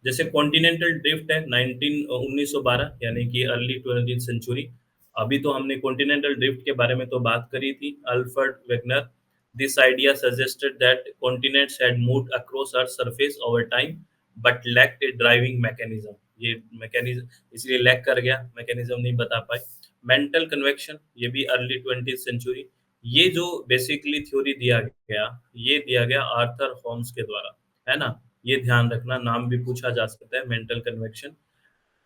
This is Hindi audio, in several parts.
जैसे कॉन्टिनेंटल ड्रिफ्ट है 1912 यानी कि अर्ली 20th सेंचुरी। अभी तो हमने कॉन्टिनेंटल ड्रिफ्ट के बारे में तो बात करी थी। Alfred Wegener, this idea suggested that continents had moved across earth surface over time but lacked a driving mechanism. ये मैकेनिज्म इसलिए लैक कर गया, मैकेनिज्म नहीं बता पाए। मेंटल कन्वेक्शन, ये भी अर्ली 20th सेंचुरी। ये जो बेसिकली थ्योरी दिया गया, ये दिया गया आर्थर होम्स के द्वारा, है ना? ये ध्यान रखना, नाम भी पूछा जा सकता है, mantle convection.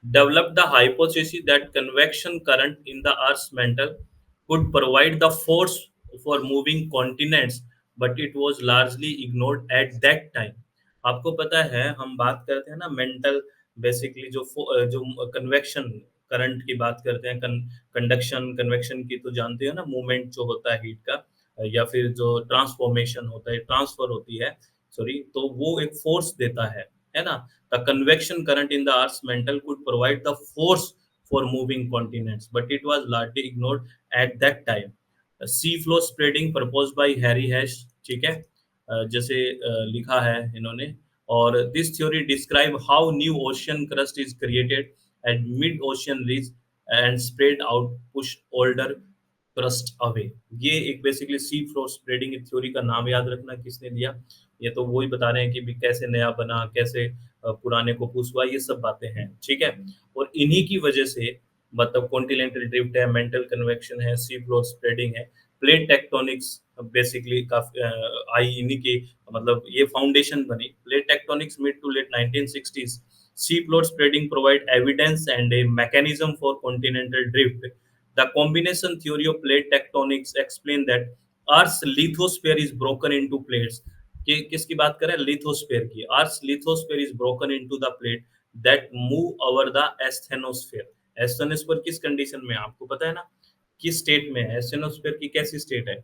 Developed the hypothesis that convection current in the Earth's mantle could provide the force for moving continents, but it was largely ignored at that time. आपको पता है हम बात करते हैं ना मेंटल, बेसिकली जो कन्वेक्शन करंट की बात करते हैं, कंडक्शन कन्वेक्शन की तो जानते हो ना, मूवमेंट जो होता है हीट का, या फिर जो ट्रांसफॉर्मेशन होता है, ट्रांसफर होती है, सॉरी, तो वो एक फोर्स देता है ना? The convection current in the Earth's mantle could provide the force for moving continents, but it was largely ignored at that time. Sea floor spreading proposed by Harry Hash, ठीक है? जैसे लिखा है इन्होंने, और this theory describe how new ocean crust is created at mid ocean ridge and spread out push older crust away। ये एक बेसिकली सी फ्लोर स्प्रेडिंग थ्योरी का नाम याद रखना किसने दिया। ये तो वही बता रहे हैं कि भी कैसे नया बना, कैसे पुराने को पुश हुआ, ये सब बातें हैं, ठीक है? और इन्हीं की वजह से मतलब कॉन्टिनेंटल ड्रिफ्ट है, मेंटल कन्वेक्शन है, सी फ्लोर स्प्रेडिंग है, प्लेट टेक्टोनिक्स बेसिकली काफ़ी आई इन्हीं की, मतलब ये फाउंडेशन बनी। Plate tectonics mid to late 1960s, sea floor spreading provide evidence and a mechanism for continental drift। The combination theory of plate tectonics explain that Earth's lithosphere is broken into plates। कि किसकी बात करें? लिथोस्फीयर की। Earth's lithosphere is broken into the plate that move over the asthenosphere। asthenosphere किस कंडीशन में है आपको पता है ना? किस स्टेट में है? asthenosphere की कैसी स्टेट है?